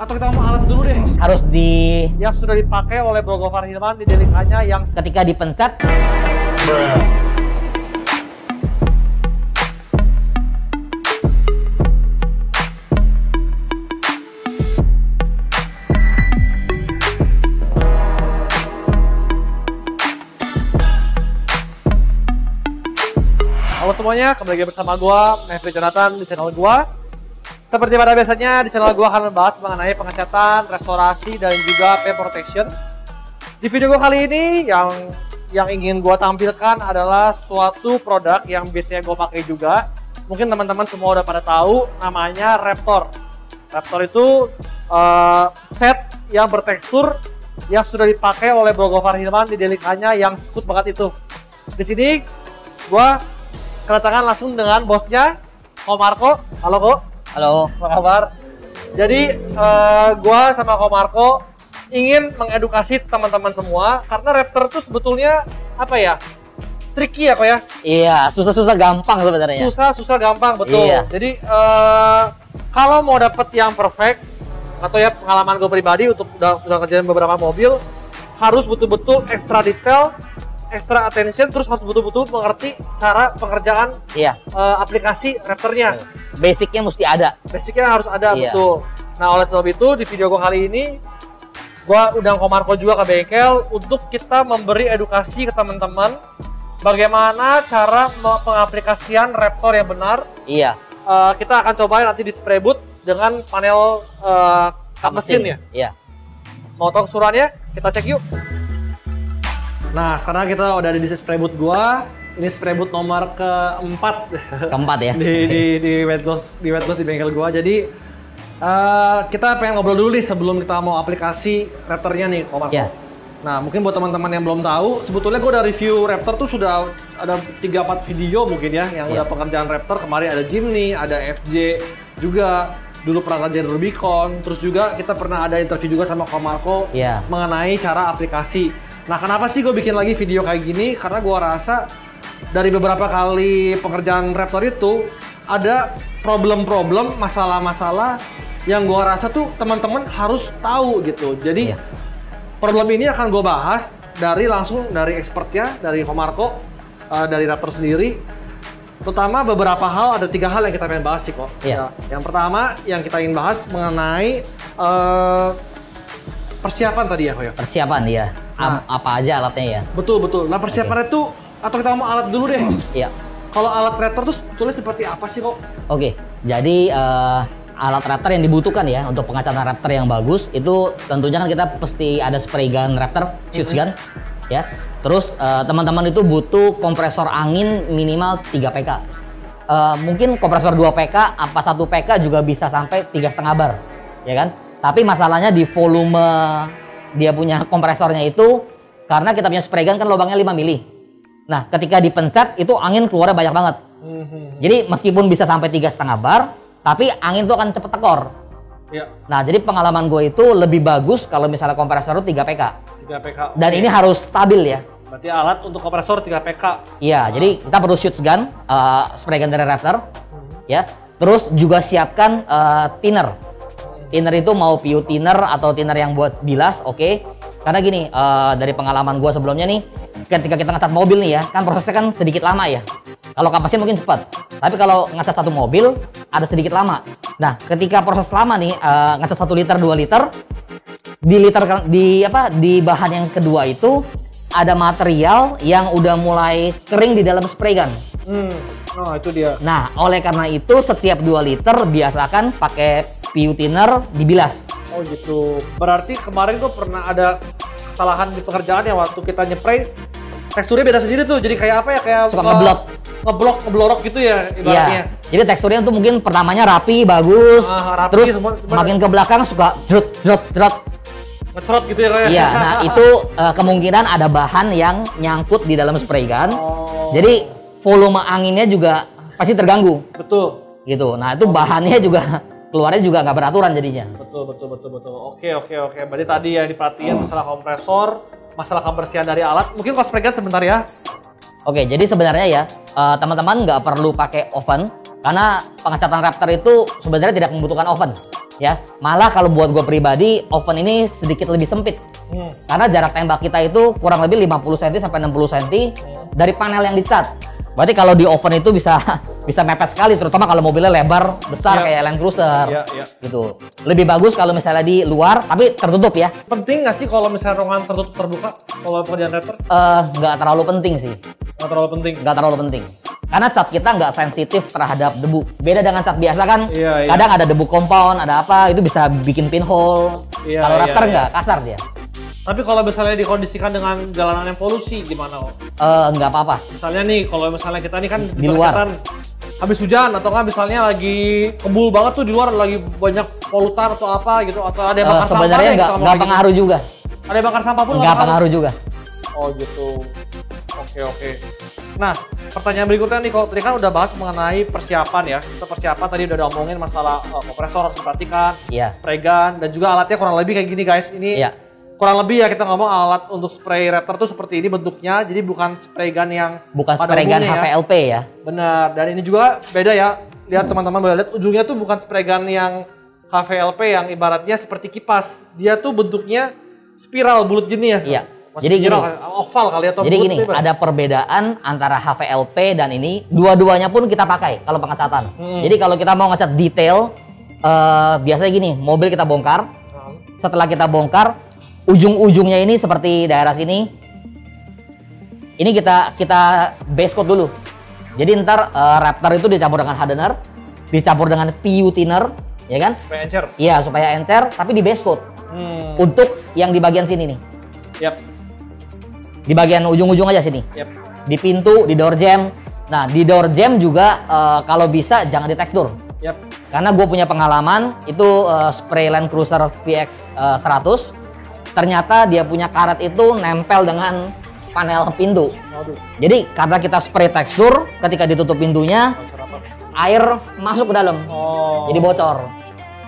Atau kita ngomong alat dulu deh. Harus Yang sudah dipakai oleh Bro Gofar Hilman di Delikanya yang ketika dipencet. Halo semuanya, kembali lagi bersama gua, Mevri Jonathan di channel gua. Seperti pada biasanya di channel gua akan membahas mengenai pengecatan, restorasi, dan juga paint protection. Di video gua kali ini yang ingin gua tampilkan adalah suatu produk yang biasanya gua pakai juga. Mungkin teman-teman semua udah pada tahu, namanya Raptor. Raptor itu set yang bertekstur yang sudah dipakai oleh Bro Gofar Hilman di Delikanya yang skut banget itu. Di sini gua kedatangan langsung dengan bosnya, Ko Marco. Halo Ko. Halo. Apa kabar? Jadi gua sama Ko Marco ingin mengedukasi teman-teman semua karena Raptor itu sebetulnya apa ya? Tricky ya Ko ya? Iya, susah-susah gampang sebenarnya. Susah gampang, betul. Iya. Jadi kalau mau dapet yang perfect atau ya pengalaman gue pribadi untuk sudah kerjain beberapa mobil, harus betul-betul extra detail, extra attention, terus harus betul-betul mengerti cara pengerjaan aplikasi Raptornya. Basicnya mesti ada. Basicnya harus ada, Iya. betul. Nah oleh sebab itu di video gue kali ini gue undang Ko Marco juga ke bengkel untuk kita memberi edukasi ke teman-teman bagaimana cara pengaplikasian Raptor yang benar. Iya. Kita akan cobain nanti di spray boot dengan panel kap mesin ya. Iya. Mau tahu keseruannya? Kita cek yuk. Nah, sekarang kita udah ada di spray boot gua. Ini spray boot nomor keempat ya. di wet gloss di bengkel gua. Jadi kita pengen ngobrol dulu nih sebelum kita mau aplikasi Raptornya nih, Ko Marco. Iya. Nah, mungkin buat teman-teman yang belum tahu, sebetulnya gua udah review Raptor tuh sudah ada 3-4 video mungkin ya yang udah pengerjaan Raptor. Kemarin ada Jimny, ada FJ juga. Dulu pernah kerjain Rubicon, terus juga kita pernah ada interview juga sama Ko Marco mengenai cara aplikasi. Nah, kenapa sih gue bikin lagi video kayak gini? Karena gue rasa dari beberapa kali pengerjaan Raptor itu ada problem-problem, masalah-masalah yang gue rasa tuh teman-teman harus tahu gitu. Jadi problem ini akan gue bahas langsung dari expertnya, dari Ko Marco, dari Raptor sendiri. Terutama beberapa hal, ada 3 hal yang kita pengen bahas sih kok. Iya. Yang pertama yang kita ingin bahas mengenai persiapan tadi ya Ko ya? Persiapan ya. Apa aja alatnya ya? Betul. Nah persiapannya tuh, atau kita ngomong alat dulu deh. Iya. Kalau alat Raptor tuh sebetulnya seperti apa sih kok? Oke, jadi alat Raptor yang dibutuhkan ya untuk pengecatan Raptor yang bagus itu tentunya kan kita pasti ada spray gun Raptor, shoot gun, ya. Terus teman-teman itu butuh kompresor angin minimal 3 PK. Mungkin kompresor 2 PK, apa 1 PK juga bisa sampai 3,5 bar, ya kan? Tapi masalahnya di volume dia punya kompresornya itu, karena kita punya spray gun kan lubangnya 5 mili. Nah, ketika dipencet itu angin keluarnya banyak banget. Jadi meskipun bisa sampai 3,5 bar, tapi angin itu akan cepet tekor. Iya. Nah, jadi pengalaman gue itu lebih bagus kalau misalnya kompresor itu 3 PK. 3 PK. Dan ini harus stabil ya. Berarti alat untuk kompresor 3 PK. Iya, jadi kita perlu shoot gun, spray gun dari Raptor, ya. Terus juga siapkan thinner. Thinner itu mau PU thinner atau thinner yang buat bilas, oke. Karena gini, dari pengalaman gue sebelumnya nih, ketika kita ngecat mobil nih ya, kan prosesnya kan sedikit lama ya. Kalau kap mesin mungkin cepat, tapi kalau ngecat satu mobil ada sedikit lama. Nah, ketika proses lama nih, ngecat 1 liter 2 liter, di bahan yang kedua itu ada material yang udah mulai kering di dalam spray gun. Oh, itu dia. Nah, oleh karena itu setiap 2 liter biasakan pakai PU thinner dibilas. Oh gitu. Berarti kemarin tuh pernah ada kesalahan di pekerjaan yang waktu kita nyepray teksturnya beda sendiri tuh. Jadi kayak apa ya? Kayak suka ngeblorok gitu ya ibaratnya. Iya. Jadi teksturnya tuh mungkin pertamanya rapi, bagus. Rapi, terus semua, makin ke belakang suka drot. Ngecerot gitu ya. Iya, nah itu kemungkinan ada bahan yang nyangkut di dalam spray gun. Jadi volume anginnya juga pasti terganggu. Betul. Gitu. Nah, itu bahannya juga keluarnya juga nggak beraturan jadinya. Betul. Oke. Berarti tadi ya diperhatiin masalah kompresor, masalah kebersihan dari alat. Mungkin kalau spray gun sebentar ya. Oke, jadi sebenarnya ya teman-teman nggak perlu pakai oven Karena pengecatan Raptor itu sebenarnya tidak membutuhkan oven, ya. Malah kalau buat gue pribadi, oven ini sedikit lebih sempit. Karena jarak tembak kita itu kurang lebih 50 cm sampai 60 cm dari panel yang dicat. Berarti kalau di oven itu bisa mepet sekali, terutama kalau mobilnya lebar besar kayak Land Cruiser, gitu. Lebih bagus kalau misalnya di luar, tapi tertutup ya. Penting nggak sih kalau misalnya ruangan tertutup terbuka kalau pekerjaan Raptor? Nggak terlalu penting sih. Nggak terlalu penting. Nggak terlalu penting. Karena cat kita nggak sensitif terhadap debu. Beda dengan cat biasa kan, kadang ada debu compound, ada apa, itu bisa bikin pinhole. Kalau Raptor nggak, kasar dia. Tapi kalau misalnya dikondisikan dengan jalanan yang polusi gimana? Nggak apa-apa. Misalnya nih, kalau misalnya kita nih kan di luar, habis hujan atau nggak misalnya lagi kebul banget tuh di luar, lagi banyak polutan atau apa gitu, atau ada yang bakar sampah. Sebenarnya nggak pengaruh juga. Ada yang bakar sampah pun nggak pengaruh juga. Oh gitu. Oke. Nah, pertanyaan berikutnya nih, kalau tadi kan udah bahas mengenai persiapan ya. Kita persiapan tadi udah ngomongin masalah kompresor harus diperhatikan, spray gun, dan juga alatnya kurang lebih kayak gini guys. Ini kurang lebih ya kita ngomong alat untuk spray Raptor tuh seperti ini bentuknya, jadi bukan spray gun yang bukan spray gun HVLP ya. Benar, dan ini juga beda ya. Lihat teman-teman boleh lihat ujungnya tuh bukan spray gun yang HVLP yang ibaratnya seperti kipas. Dia tuh bentuknya spiral bulat gini ya. Iya. Jadi gini, oval kali atau jadi gini, ada perbedaan antara HVLP dan ini, dua-duanya pun kita pakai kalau pengecatan. Jadi kalau kita mau ngecat detail, biasanya gini, mobil kita bongkar, setelah kita bongkar, ujung-ujungnya ini seperti daerah sini, ini kita base coat dulu. Jadi ntar Raptor itu dicampur dengan hardener, dicampur dengan PU thinner, ya kan? Supaya encer. Iya, supaya encer, tapi di base coat. Untuk yang di bagian sini nih. Di bagian ujung-ujung aja sini. Di pintu, di door jam. Nah, di door jam juga kalau bisa jangan di tekstur. Karena gue punya pengalaman, itu spray Land Cruiser VX 100. Ternyata dia punya karet itu nempel dengan panel pintu. Jadi karena kita spray tekstur, ketika ditutup pintunya, air masuk ke dalam. Jadi bocor.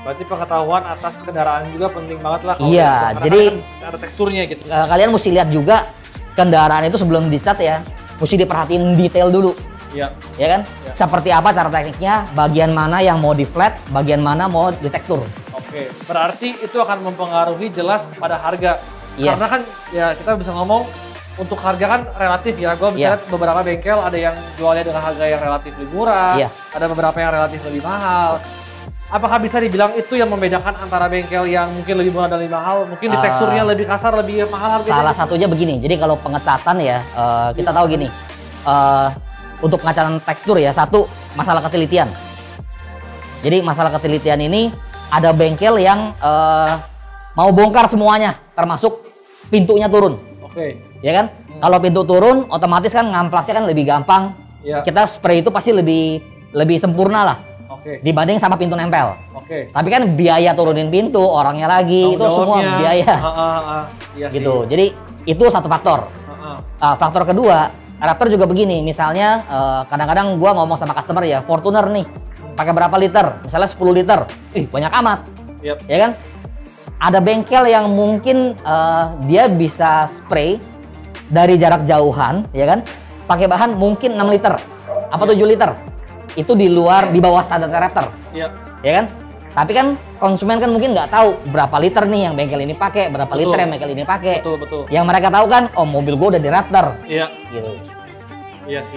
Berarti pengetahuan atas kendaraan juga penting banget lah. Iya, jadi kan ada teksturnya gitu. Kalian mesti lihat juga kendaraan itu sebelum dicat ya, mesti diperhatiin detail dulu. Ya kan? Seperti apa cara tekniknya, bagian mana yang mau di flat, bagian mana mau di tekstur. Oke, berarti itu akan mempengaruhi jelas kepada harga. Karena kan ya kita bisa ngomong untuk harga kan relatif ya. Gue bisa lihat beberapa bengkel ada yang jualnya dengan harga yang relatif lebih murah, ada beberapa yang relatif lebih mahal. Apakah bisa dibilang itu yang membedakan antara bengkel yang mungkin lebih murah dan lebih mahal? Mungkin di teksturnya lebih kasar, lebih mahal harganya? Salah satunya begini, jadi kalau pengecatan ya, kita tahu gini, untuk pengecatan tekstur ya, satu, masalah ketelitian. Jadi masalah ketelitian ini, ada bengkel yang mau bongkar semuanya, termasuk pintunya turun. Ya kan? Kalau pintu turun, otomatis kan ngamplasnya kan lebih gampang. Kita spray itu pasti lebih sempurna lah. Dibanding sama pintu nempel. Tapi kan biaya turunin pintu, orangnya lagi, itu semua biaya. Gitu. Jadi itu satu faktor. Faktor kedua, Raptor juga begini, misalnya kadang-kadang gua ngomong sama customer ya, Fortuner nih, pakai berapa liter? Misalnya 10 liter. Banyak amat. Ya kan? Ada bengkel yang mungkin dia bisa spray dari jarak jauhan, ya kan? Pakai bahan mungkin 6 liter apa 7 liter. Itu di luar, di bawah standar Raptor. Ya kan? Tapi kan konsumen kan mungkin nggak tahu berapa liter nih yang bengkel ini pakai, berapa liter yang bengkel ini pakai. Yang mereka tahu kan, oh mobil gue udah di Raptor. Gitu.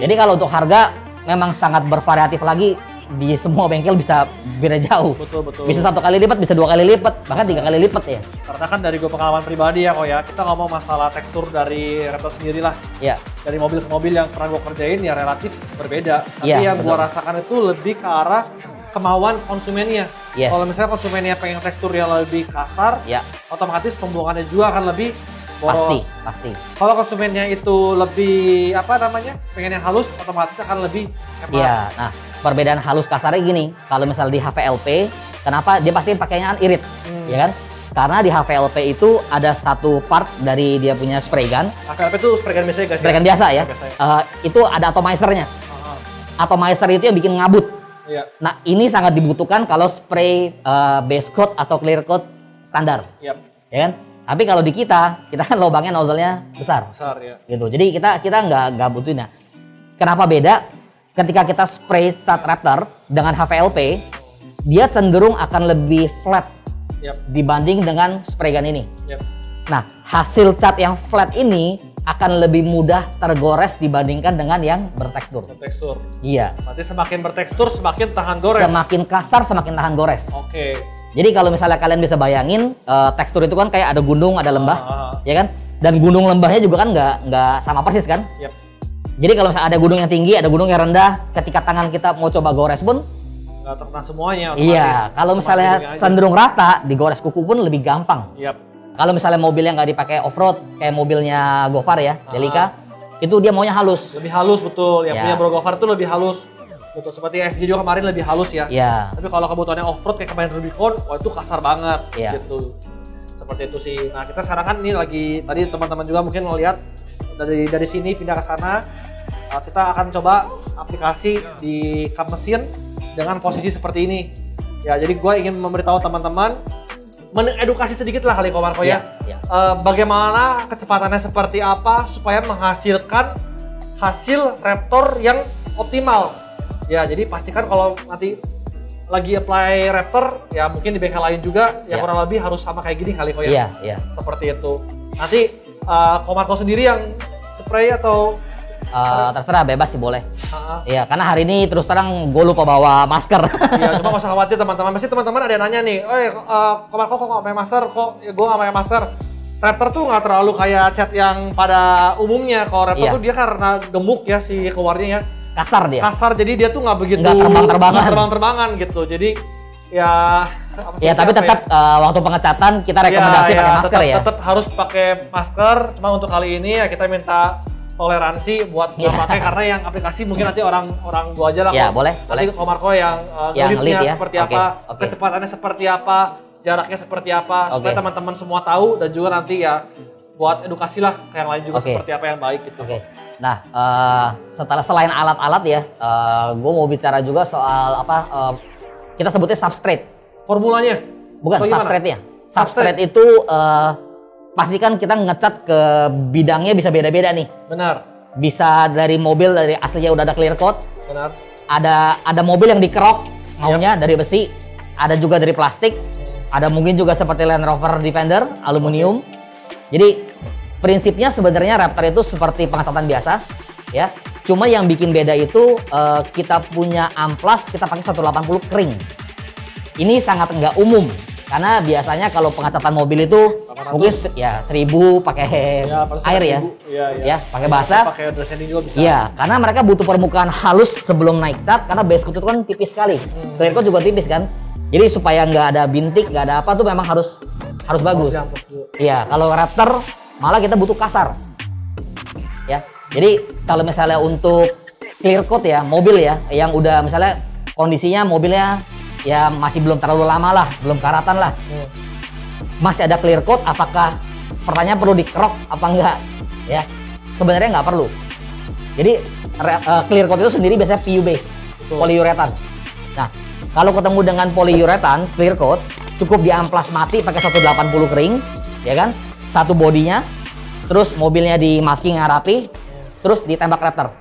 Jadi kalau untuk harga memang sangat bervariatif lagi, di semua bengkel bisa beda jauh. Bisa 1 kali lipat, bisa 2 kali lipat, bahkan 3 kali lipat ya. Karena kan dari gue pengalaman pribadi ya kok ya, kita ngomong masalah tekstur dari Raptor sendiri lah. Dari mobil ke mobil yang pernah gue kerjain ya relatif berbeda. Tapi yang gue rasakan itu lebih ke arah kemauan konsumennya. Kalau misalnya konsumennya pengen tekstur yang lebih kasar, otomatis pembuangannya juga akan lebih boros. Pasti. Kalau konsumennya itu lebih pengen yang halus, otomatis akan lebih hemat. Nah, perbedaan halus kasarnya gini, kalau misal di HVLP, kenapa dia pasti pakainya irit, ya kan? Karena di HVLP itu ada satu part dari dia punya spray gun. HVLP itu spray gun biasa ya? Spray gun biasa ya. Itu ada atomizer-nya. Atomizer itu yang bikin ngabut. Nah, ini sangat dibutuhkan kalau spray base coat atau clear coat standar. Ya kan? Tapi kalau di kita kan lubangnya nozzle-nya besar. Gitu. Jadi kita nggak butuhin. Nah, kenapa beda? ketika kita spray cat Raptor dengan HVLP, dia cenderung akan lebih flat dibanding dengan spray gun ini. Nah, hasil cat yang flat ini akan lebih mudah tergores dibandingkan dengan yang bertekstur. Iya. Berarti semakin bertekstur semakin tahan gores. Semakin kasar semakin tahan gores. Oke. Jadi kalau misalnya kalian bisa bayangin, tekstur itu kan kayak ada gunung, ada lembah, ya kan? Dan gunung lembahnya juga kan nggak sama persis kan? Jadi kalau misalnya ada gunung yang tinggi, ada gunung yang rendah, ketika tangan kita mau coba gores pun nggak terkena semuanya. Iya. Kalau misalnya cenderung rata, digores kuku pun lebih gampang. Kalau misalnya mobilnya nggak dipakai off-road, kayak mobilnya Gofar ya, Delica, itu dia maunya halus. Lebih halus, betul. Yang punya Bro Gofar itu lebih halus. Betul, seperti FJ juga kemarin lebih halus ya. Tapi kalau kebutuhannya off-road kayak kemarin Rubicon, wah itu kasar banget gitu. Seperti itu sih. Nah, kita sekarang kan ini lagi, tadi teman-teman juga mungkin ngeliat dari sini pindah ke sana. Kita akan coba aplikasi di kap mesin dengan posisi seperti ini. Ya, jadi gue ingin memberitahu teman-teman, mengedukasi sedikit lah kali Ko Marco ya. Bagaimana kecepatannya seperti apa supaya menghasilkan hasil Raptor yang optimal. Ya, jadi pastikan kalau nanti lagi apply Raptor, ya mungkin di bengkel lain juga, ya kurang lebih harus sama kayak gini kali Ko ya. Seperti itu. Nanti Ko Marco sendiri yang spray atau terserah, bebas sih boleh. Iya, karena hari ini terus terang gue lupa bawa masker. Iya, cuma nggak usah khawatir teman-teman. Pasti teman-teman ada yang nanya nih, Ko Marco kok nggak pakai masker? Kok ya, gue nggak pakai masker? Raptor tuh nggak terlalu kayak cat yang pada umumnya. Kalau Raptor tuh dia karena gemuk ya si keluarnya ya. Kasar dia. Kasar, jadi dia tuh nggak begitu. Nggak terbang-terbangan gitu. Jadi ya. Ya tapi tetap waktu pengecatan kita rekomendasi pakai masker ya. Tetap harus pakai masker. Cuma untuk kali ini ya kita minta toleransi buat nggak pakai karena yang aplikasi mungkin nanti orang gua aja lah. Ya boleh. Nanti Ko Marco yang lead-nya seperti apa, kecepatannya seperti apa, jaraknya seperti apa, supaya teman-teman semua tahu dan juga nanti ya buat edukasi lah ke yang lain juga seperti apa yang baik gitu. Nah, selain alat-alat ya, gue mau bicara juga soal kita sebutnya substrate. Formulanya? Bukan, substrate-nya. Substrate itu pastikan kita ngecat ke bidangnya bisa beda-beda nih. Benar. Bisa dari mobil dari aslinya udah ada clear coat. Benar. Ada mobil yang dikerok maunya dari besi, ada juga dari plastik, ada mungkin juga seperti Land Rover Defender aluminium. Jadi prinsipnya sebenarnya Raptor itu seperti pengecatan biasa, ya. Cuma yang bikin beda itu kita punya amplas kita pakai 180 kering. Ini sangat nggak umum karena biasanya kalau pengecatan mobil itu mungkin ya 1000 pakai air ya. Ya, pakai basah. Pakai dry sanding juga bisa. Iya, karena mereka butuh permukaan halus sebelum naik cat karena base coat itu kan tipis sekali. Clear coat juga tipis kan. Jadi supaya nggak ada bintik, nggak ada apa tuh memang harus bagus. Iya, kalau Raptor malah kita butuh kasar. Ya. Jadi kalau misalnya untuk clear coat ya, mobil ya yang udah misalnya kondisinya mobilnya ya masih belum terlalu lama lah, belum karatan lah. Masih ada clear coat, apakah pertanyaan perlu dikerok apa enggak? Ya. Sebenarnya nggak perlu. Jadi clear coat itu sendiri biasanya PU base, poliuretan. Nah, kalau ketemu dengan poliuretan clear coat, cukup diamplas mati pakai 180 kering, ya kan? Satu bodinya, terus mobilnya di masking yang rapi, terus ditembak Raptor.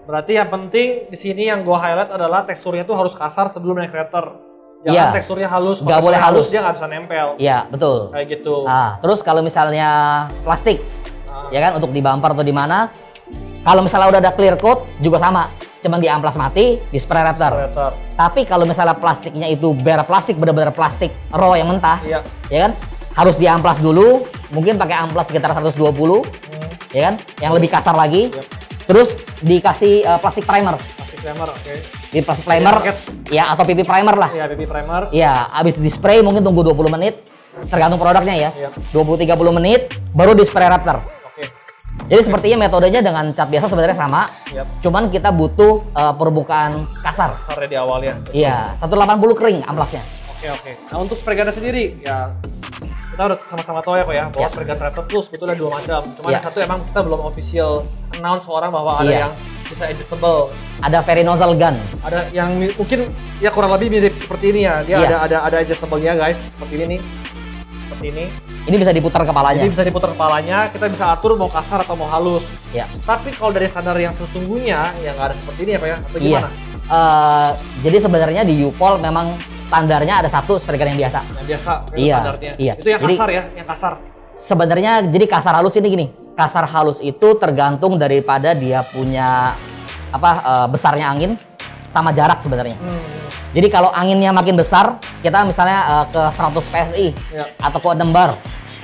Berarti yang penting di sini yang gua highlight adalah teksturnya itu harus kasar sebelum naik Raptor. Jangan teksturnya halus. Nggak boleh halus. Dia nggak bisa nempel. Iya, betul. Kayak gitu. Nah, terus kalau misalnya plastik, ya kan untuk di bumper atau di mana, kalau misalnya udah ada clear coat juga sama, cuman di amplas mati, di spray Raptor. Tapi kalau misalnya plastiknya itu bare plastik, benar-benar plastik raw yang mentah, ya kan, harus diamplas dulu, mungkin pakai amplas sekitar 120, ya kan, yang lebih kasar lagi. Terus dikasih plastik primer. Plastik primer, oke. Di plastik primer, ya atau PP primer lah. Iya, PP primer. Iya, habis di spray mungkin tunggu 20 menit, tergantung produknya ya. 20-30 menit, baru di spray Raptor. Jadi sepertinya metodenya dengan cat biasa sebenarnya sama, cuman kita butuh permukaan kasar. Kasarnya di awal ya. Iya, 180 kering amplasnya. Oke. Nah untuk spray gun sendiri, ya kita udah sama-sama tahu ya kok ya, bahwa spray gun Raptor tuh sebetulnya 2 macam. Cuma yang satu emang kita belum official announce ke orang bahwa ada yang bisa adjustable. Ada very nozzle gun. Ada yang mungkin ya kurang lebih mirip seperti ini ya. Dia ada adjustable-nya guys, seperti ini nih. seperti ini. Ini bisa diputar kepalanya. Jadi bisa diputar kepalanya, kita bisa atur mau kasar atau mau halus. Ya. Tapi kalau dari standar yang sesungguhnya, ya nggak ada seperti ini ya Pak ya? Atau Iya. gimana? Jadi sebenarnya di U-POL memang standarnya ada satu spraygun yang biasa. Yang biasa, Iya, standarnya. iya. Itu yang Jadi- kasar ya, yang kasar. Sebenarnya jadi kasar halus ini gini. Kasar halus itu tergantung daripada dia punya besarnya angin sama jarak sebenarnya. Jadi kalau anginnya makin besar, kita misalnya ke 100 PSI Ya. atau ke 6 bar,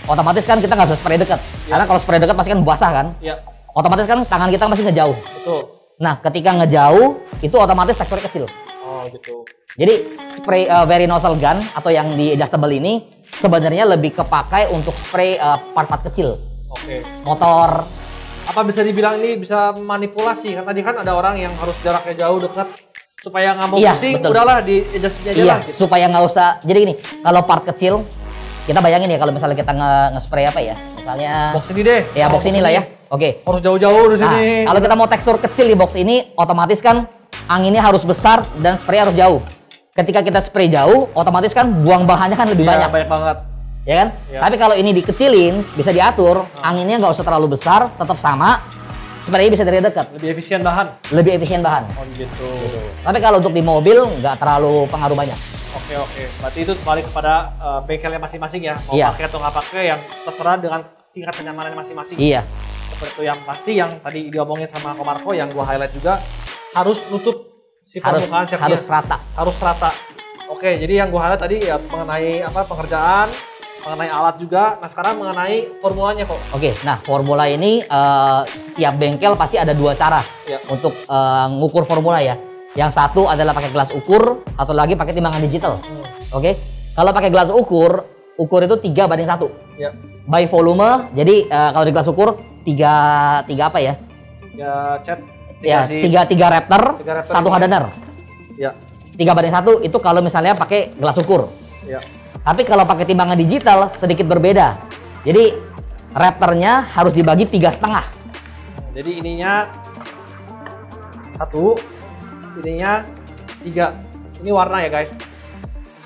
otomatis kan kita nggak bisa spray dekat. Karena kalau spray dekat pasti kan basah kan. Iya, Otomatis kan tangan kita masih ngejauh. betul. Nah, ketika ngejauh itu otomatis teksturnya kecil. Oh gitu. Jadi spray very nozzle gun atau yang di adjustable ini sebenarnya lebih kepakai untuk spray part-part kecil. Oke. Motor. Apa bisa dibilang ini bisa manipulasi? Kan tadi kan ada orang yang harus jaraknya jauh dekat supaya nggak mau Iya, pusing, betul. udahlah di adjust aja Iya, lah gitu. supaya nggak usah. Jadi gini, kalau part kecil, kita bayangin ya kalau misalnya kita nge-spray apa ya, misalnya Box ini deh. ya box ini lah ya. Oke. Harus jauh-jauh di Nah, sini. kalau kita mau tekstur kecil di box ini, otomatis kan anginnya harus besar dan spray harus jauh. Ketika kita spray jauh, otomatis kan buang bahannya kan lebih Iya, banyak, banyak banget. ya kan? Iya. Tapi kalau ini dikecilin, bisa diatur, anginnya nggak usah terlalu besar, tetap sama, spraynya bisa dari dekat, Lebih efisien bahan. lebih efisien bahan. Oh gitu. Tapi kalau untuk di mobil nggak terlalu pengaruh banyak. Oke oke. Berarti itu balik kepada bengkelnya masing-masing ya. Mau Iya. pakai atau nggak pakai yang terserah dengan tingkat kenyamanan masing-masing. Iya, Seperti itu yang pasti yang tadi diomongin sama Ko Marco yang gua highlight juga harus nutup si harus permukaan shade-nya. harus rata. Harus rata. Oke, jadi yang gua highlight tadi ya mengenai pengerjaan, mengenai alat juga. Nah, sekarang mengenai formulanya kok. Oke, nah formula ini setiap bengkel pasti ada dua cara Ya. untuk ngukur formula ya. Yang satu adalah pakai gelas ukur, atau lagi pakai timbangan digital. Oke, kalau pakai gelas ukur itu 3:1. Ya. By volume, jadi kalau di gelas ukur tiga apa ya? Ya, chat. Ya, tiga raptor, Tiga raptor satu ini. hardener. Ya. 3:1 itu kalau misalnya pakai gelas ukur. Ya. Tapi kalau pakai timbangan digital sedikit berbeda. Jadi raptornya harus dibagi 3,5. Jadi ininya 1, ininya 3. Ini warna ya, guys.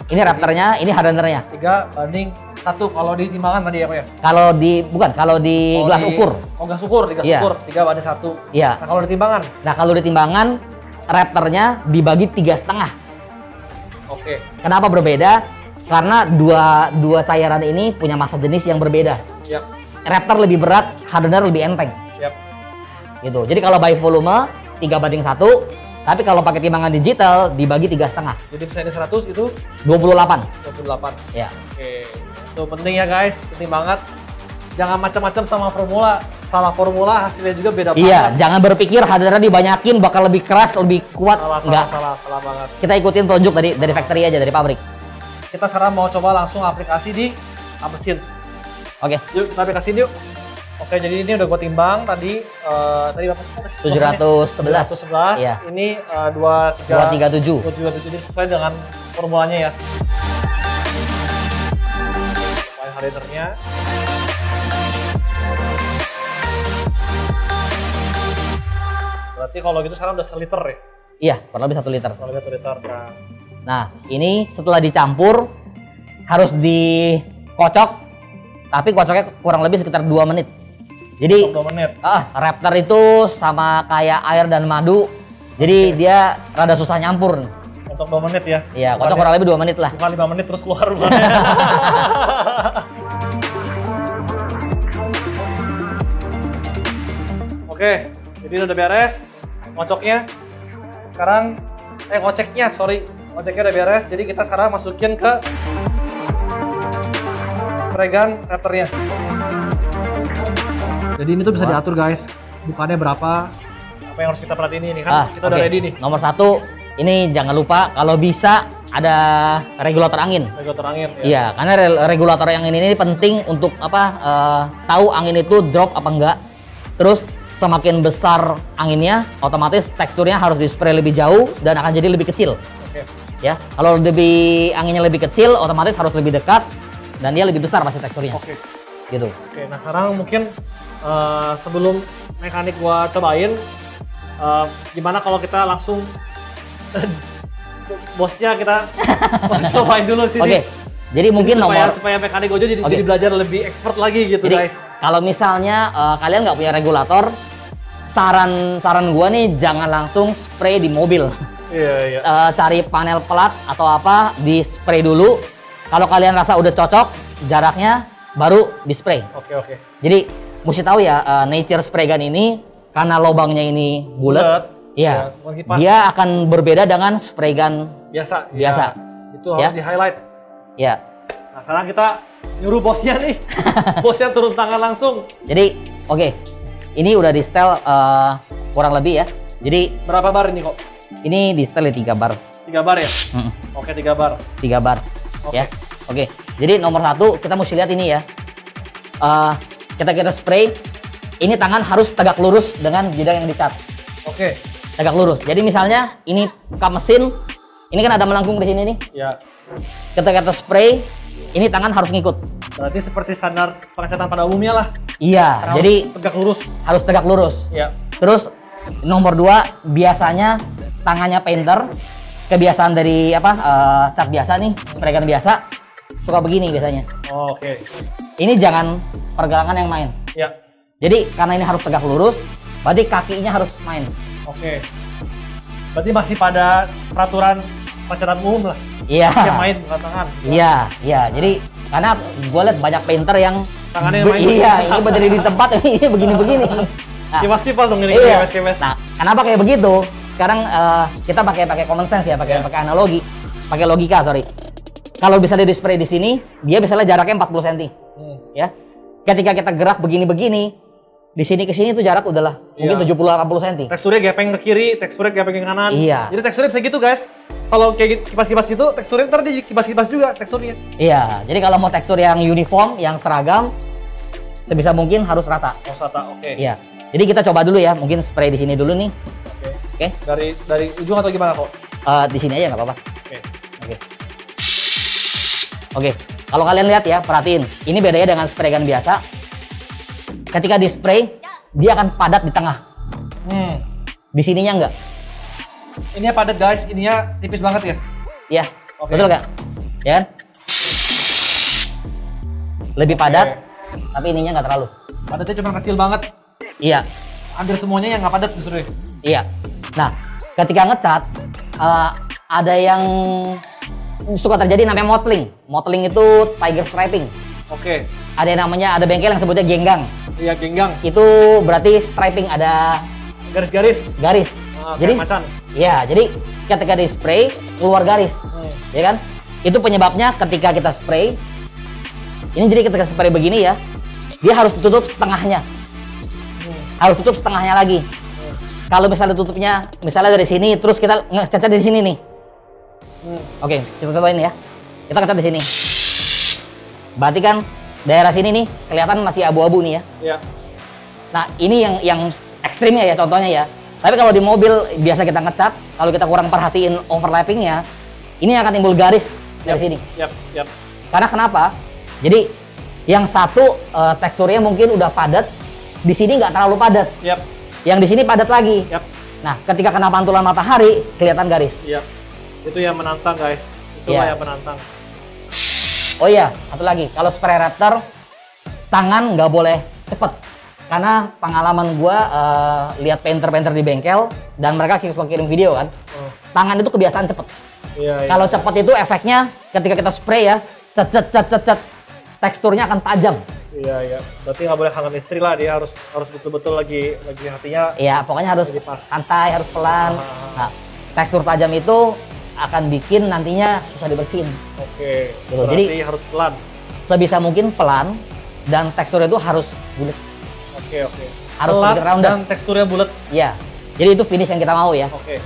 Ini raptornya, ini hardenernya. 3:1 kalau di timbangan tadi ya, Pak ya? Kalau di gelas ukur. Oh, gelas ukur, di gelas Iya. ukur 3:1. Iya. Nah, kalau di timbangan? Nah, kalau di timbangan raptornya dibagi 3,5. Oke. Kenapa berbeda? Karena dua cairan ini punya massa jenis yang berbeda. Yap. Raptor lebih berat, hardener lebih enteng. Yap. Gitu. Jadi kalau by volume 3:1, tapi kalau pakai timbangan digital dibagi 3,5. Jadi misalnya 100 itu 28. 28. Ya. Oke. Itu penting ya, guys. Penting banget. Jangan macam-macam sama formula. Salah formula hasilnya juga beda Iya, banget. jangan berpikir hardener dibanyakin bakal lebih keras, lebih kuat. Enggak. Salah banget. Kita ikutin petunjuk dari factory aja, dari pabrik. Kita sekarang mau coba langsung aplikasi di mesin. Oke. Yuk, kita aplikasiin yuk. Oke, jadi ini udah gua timbang tadi berapa sih? 711. 711. Iya. Ini 237. 237. 237 jadi sesuai dengan formulanya ya. Line hardenernya. Berarti kalau gitu sekarang udah 1 liter ya? Iya, kurang lebih 1 liter. Kalau 1 liter kan. Nah, ini setelah dicampur harus dikocok, tapi kocoknya kurang lebih sekitar 2 menit. Jadi 2 menit. Raptor itu sama kayak air dan madu, jadi dia rada susah nyampur. Untuk 2 menit ya? Iya, kocok kurang lebih 2 menit lah. Bukan 5 menit terus keluar bahannya. Oke, jadi udah beres ngocoknya. Sekarang ngoceknya, sorry. Ngoceknya udah beres. Jadi kita sekarang masukin ke spray gun raptornya. Jadi ini tuh bisa diatur, guys. Bukannya berapa? Apa yang harus kita perhatiin ini kan? Kita udah oke. ready nih. Nomor 1, ini jangan lupa kalau bisa ada regulator angin. Regulator angin ya. Iya, karena regulator yang ini penting untuk tahu angin itu drop apa enggak. Terus semakin besar anginnya, otomatis teksturnya harus di-spray lebih jauh dan akan jadi lebih kecil. Oke. Ya, kalau anginnya lebih kecil, otomatis harus lebih dekat dan dia lebih besar pasti teksturnya. Oke. Gitu. Oke, nah sekarang mungkin sebelum mekanik gua cobain, gimana kalau kita langsung bosnya kita cobain dulu sini. Oke. Jadi mungkin supaya mekanik Gojo jadi belajar lebih expert lagi gitu, jadi, guys. Kalau misalnya kalian nggak punya regulator, saran gua nih jangan langsung spray di mobil. Iya. Cari panel pelat atau apa, di spray dulu. Kalau kalian rasa udah cocok jaraknya, baru di spray. Oke. Jadi mesti tahu ya, nature spray gun ini karena lubangnya ini bulat, ya, dia akan berbeda dengan spray gun biasa. Ya, itu harus di highlight. Ya. Nah, sekarang kita nyuruh bosnya nih, bosnya turun tangan langsung. Jadi, oke, ini udah di setel kurang lebih ya. Jadi berapa bar ini kok? Ini di setel 3 bar. 3 bar ya? Oke, 3 bar. 3 bar. Okay. Ya. Oke. Jadi nomor 1 kita mesti lihat ini ya. Kita spray. Ini tangan harus tegak lurus dengan bidang yang dicat. Oke. Tegak lurus. Jadi misalnya ini kap mesin, ini kan ada melengkung di sini nih. Ya. Kita spray, ini tangan harus ngikut. Berarti seperti standar pengecatan pada umumnya lah. Iya. Karena jadi tegak lurus. Harus tegak lurus. Ya. Terus nomor 2 biasanya tangannya painter, kebiasaan dari cat biasa nih, spray gun biasa suka begini biasanya. Oke. Ini jangan pergelangan yang main. Ya. Jadi karena ini harus tegak lurus, berarti kakinya harus main. Oke. Berarti masih pada peraturan pengecatan umum lah. Iya. Yang main bukan tangan. Iya. Jadi karena gue liat banyak painter yang tangannya main. Iya, ini berdiri di tempat ini begini-begini. Nah, kipas-kipas dong ini. Iya. Kipas. Nah, kenapa kayak begitu? Sekarang kita pakai common sense ya, pakai analogi, pakai logika, sorry. Kalau bisa di spray di sini, dia misalnya jaraknya 40 cm. Ya. Ketika kita gerak begini-begini, di sini ke sini itu jarak udahlah mungkin 70-80 cm. Teksturnya gepeng ke kiri, teksturnya gepeng ke kanan. Iya. Jadi teksturnya bisa gitu, guys. Kalau kayak kipas-kipas gitu, teksturnya ntar di kipas-kipas juga teksturnya. Iya. Jadi kalau mau tekstur yang uniform, yang seragam, sebisa mungkin harus rata. Oh, rata. Oke. Iya. Jadi kita coba dulu ya, mungkin spray di sini dulu nih. Oke. Dari ujung atau gimana kok? Di sini aja nggak apa-apa. Oke. Oke. Kalau kalian lihat ya, perhatiin. Ini bedanya dengan spray gun biasa. Ketika di spray, dia akan padat di tengah. Di sininya enggak. Ininya padat, guys. Ininya tipis banget ya? Iya. Betul nggak? Ya kan? Lebih padat, tapi ininya nggak terlalu. Padatnya cuma kecil banget. Iya. Hampir semuanya yang nggak padat justru. Iya. Nah, ketika ngecat, ada yang suka terjadi namanya mottling. Mottling itu tiger striping. Oke. Ada yang namanya, ada bengkel yang sebutnya genggang. Iya, genggang. Itu berarti striping, ada garis-garis. Garis. Jadi, macan. Iya, jadi ketika di spray keluar garis, ya kan? Itu penyebabnya ketika kita spray. Ini jadi ketika spray begini ya, dia harus tutup setengahnya. Harus tutup setengahnya lagi. Kalau misalnya tutupnya, misalnya dari sini, terus kita ngecat di sini nih. Oke, kita contohin ya. Kita ngecat di sini. Berarti kan daerah sini nih kelihatan masih abu-abu nih ya. Iya. Nah, ini yang ekstrimnya ya contohnya ya. Tapi kalau di mobil biasa kita ngecat, kalau kita kurang perhatiin overlappingnya, ini akan timbul garis dari sini. Yap. Karena kenapa? Jadi yang satu teksturnya mungkin udah padat, di sini nggak terlalu padat. Yap. Yang di sini padat lagi. Yap. Nah, ketika kena pantulan matahari, kelihatan garis. Yap. Itu yang menantang, guys. Itulah yang menantang. Oh iya, satu lagi. Kalau spray Raptor, tangan nggak boleh cepet. Karena pengalaman gua lihat painter-painter di bengkel, dan mereka suka kirim video kan. Tangan itu kebiasaan cepet. Iya. Kalau cepet itu efeknya ketika kita spray ya, cet, teksturnya akan tajam. Iya. Berarti nggak boleh kangen istri lah, dia harus betul-betul lagi hatinya. Iya, pokoknya harus santai, harus pelan. Nah, tekstur tajam itu akan bikin nantinya susah dibersihin. Oke. Gitu. Berarti Jadi harus pelan. Sebisa mungkin pelan, dan tekstur itu harus bulat. Oke. Harus pelan dan teksturnya bulat. Iya. Jadi itu finish yang kita mau ya. Oke.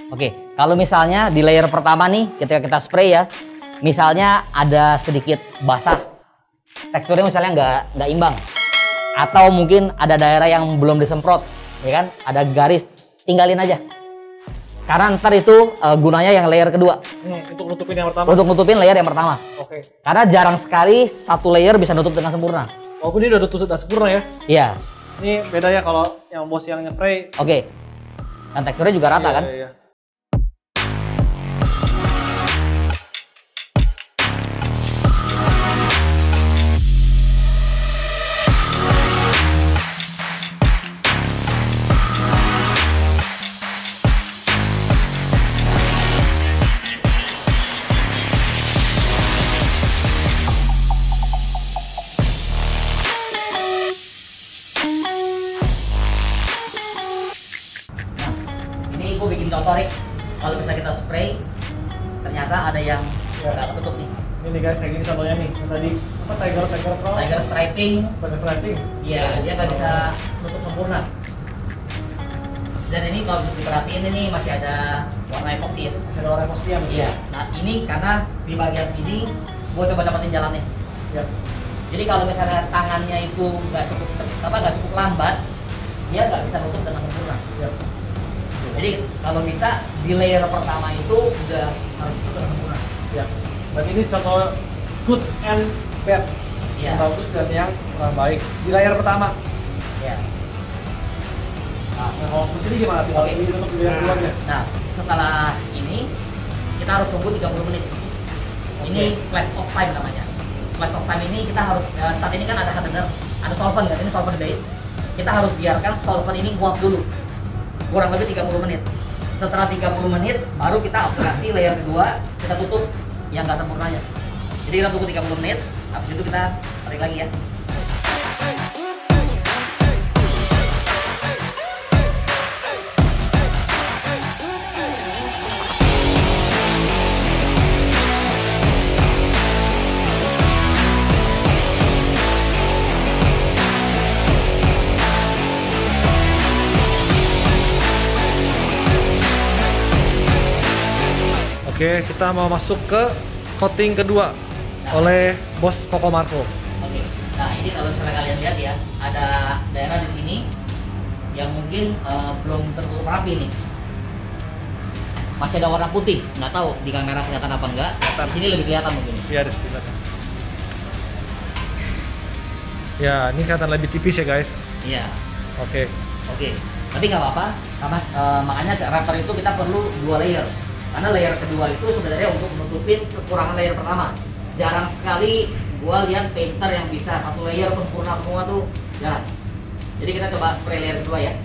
Oke, kalau misalnya di layer pertama nih, ketika kita spray ya, misalnya ada sedikit basah, teksturnya misalnya nggak imbang, atau mungkin ada daerah yang belum disemprot, ya kan? Ada garis, tinggalin aja. Karena ntar itu gunanya yang layer kedua. Untuk nutupin yang pertama. Untuk nutupin layer yang pertama. Oke. Karena jarang sekali satu layer bisa nutup dengan sempurna. Walaupun ini udah tutup udah sempurna ya. Iya. Ini beda ya kalau yang bos yang nge-spray. Oke. Dan teksturnya juga rata kan? Iya. Ini gue bikin contoh nih, kalau bisa kita spray, ternyata ada yang nggak tertutup nih. Ini nih guys, kayak gini contohnya nih. Yang tadi apa tiger Tiger striping. Tiger striping. Iya, dia nggak bisa tutup sempurna. Dan ini kalau bisa diperhatiin ini masih ada warna epoxy ya. Masih ada warna epoxy ya. Iya. Nah ini karena di bagian sini gue coba dapetin jalannya. Ya. Jadi kalau misalnya tangannya itu nggak cukup lambat, dia nggak bisa nutup dengan sempurna. Ya. Jadi kalau bisa di layer pertama itu udah harus tutup dengan sempurna. Ya. Berarti ini contoh good and bad. Iya. Yang bagus dan yang kurang baik di layar pertama. Iya. Nah, kalau seperti ini gimana? Tinggal ini untuk di layar keduanya. Nah, setelah ini kita harus tunggu 30 menit. Ini flash of time namanya. Flash of time ini kita harus saat ini kan ada hardener, ada solvent kan, ini solvent base. Kita harus biarkan solvent ini nguap dulu. Kurang lebih 30 menit. Setelah 30 menit baru kita aplikasi layer kedua, kita tutup yang nggak sempurnanya. Jadi kita tunggu 30 menit, habis itu kita tarik lagi ya. Oke, kita mau masuk ke coating kedua oleh bos Koko Marco. Oke. Nah ini kalau misalnya kalian lihat ya, ada daerah di sini yang mungkin belum tertutup rapi nih. Masih ada warna putih, nggak tahu di kamera kelihatan apa enggak. Di sini lebih kelihatan mungkin. Iya, di sekitar. Ya, ini kelihatan lebih tipis ya guys. Iya. Oke. Oke. Tapi nggak apa-apa, karena makanya wrapper itu kita perlu 2 layer. Karena layer kedua itu sebenarnya untuk menutupin kekurangan layer pertama. Jarang sekali gua lihat painter yang bisa 1 layer sempurna semua tuh, jarang. Jadi kita coba spray layer kedua ya.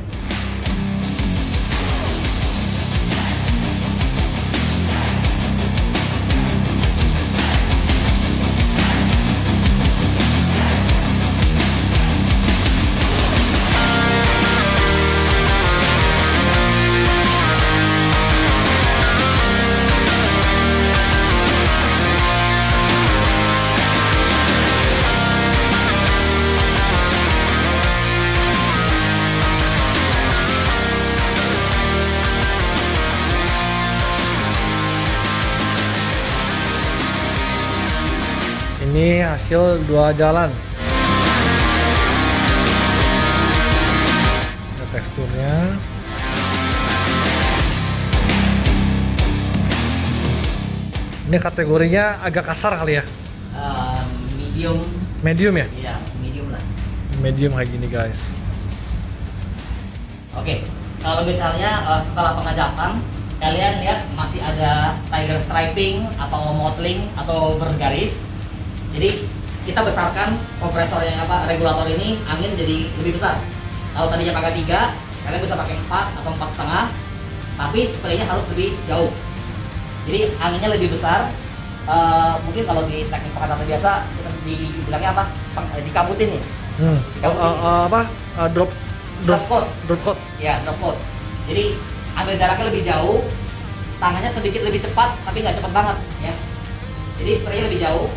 Ini hasil 2 jalan. Ada teksturnya. Ini kategorinya agak kasar kali ya? Medium. Medium ya? Iya, medium lah. Medium kayak gini guys. Oke, kalau misalnya setelah pengajakan kalian lihat masih ada tiger striping atau mottling atau bergaris, jadi kita besarkan kompresor yang regulator ini, angin jadi lebih besar. Kalau tadinya pakai 3, kalian bisa pakai 4 atau 4,5, tapi spraynya harus lebih jauh. Jadi anginnya lebih besar. Mungkin kalau di teknik pengatatan biasa kita dibilangnya apa? Dikabutin ya. Drop coat. Ya, drop coat. Jadi ambil jaraknya lebih jauh, tangannya sedikit lebih cepat, tapi nggak cepat banget ya. Jadi spraynya lebih jauh.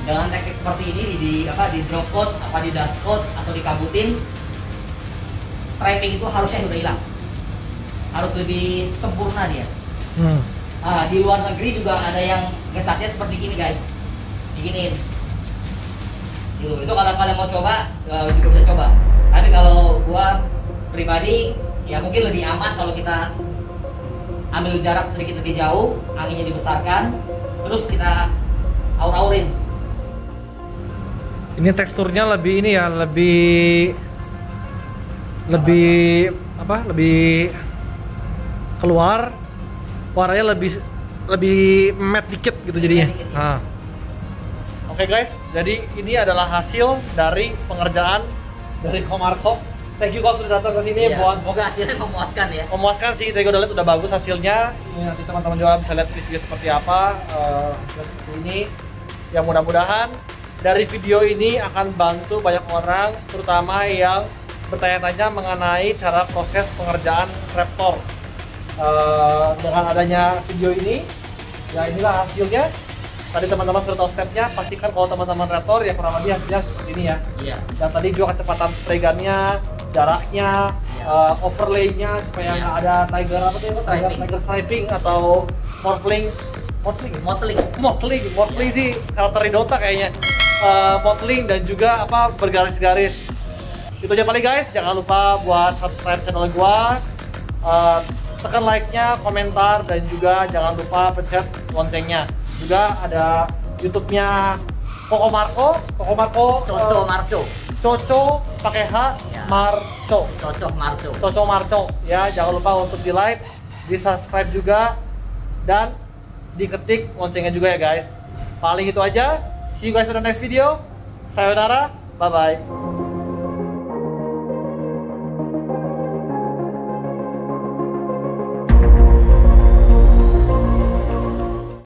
Dengan teknik seperti ini di drop coat, di dust coat atau dikabutin, striping itu harusnya udah hilang. harus lebih sempurna dia. Hmm. Nah, di luar negeri juga ada yang ngecatnya seperti gini guys, diginiin. Gitu. Itu kalau kalian mau coba, juga bisa coba. Tapi kalau gua pribadi, ya mungkin lebih aman kalau kita ambil jarak sedikit lebih jauh, anginnya dibesarkan, terus kita aur-aurin. Ini teksturnya lebih ini ya, lebih apa? Lebih keluar, warnanya lebih matte dikit gitu jadinya. Dikit, ya. Nah. Oke guys, jadi ini adalah hasil dari pengerjaan dari Komarko. Thank you kau sudah datang ke sini Iya, buat semoga hasilnya memuaskan ya. memuaskan sih. Tadi gue udah lihat udah bagus hasilnya. Ini nanti teman-teman juga bisa lihat video seperti apa seperti ini. Yang mudah-mudahan dari video ini akan bantu banyak orang, terutama yang bertanya-tanya mengenai cara proses pengerjaan Raptor. Dengan adanya video ini, ya inilah hasilnya. Tadi teman-teman sudah tahu stepnya, pastikan kalau teman-teman Raptor ya kurang lebih hasilnya seperti ini ya. Iya. Dan tadi juga kecepatan spray gun-nya, jaraknya, overlay-nya supaya nggak ada tiger apa tuh? Tiger striping atau mottling sih karakter Dota kayaknya. Mottling dan juga apa bergaris-garis. Itu aja paling guys. Jangan lupa buat subscribe channel gua, tekan like-nya, komentar, dan juga jangan lupa pencet loncengnya. Juga ada YouTube-nya Coco Marco, Coco pakai H, Ya. Marco. Coco Marco. Ya, jangan lupa untuk di-like, di-subscribe juga, dan diketik loncengnya juga ya guys. Paling itu aja. See you guys on the next video. Sayonara, bye-bye.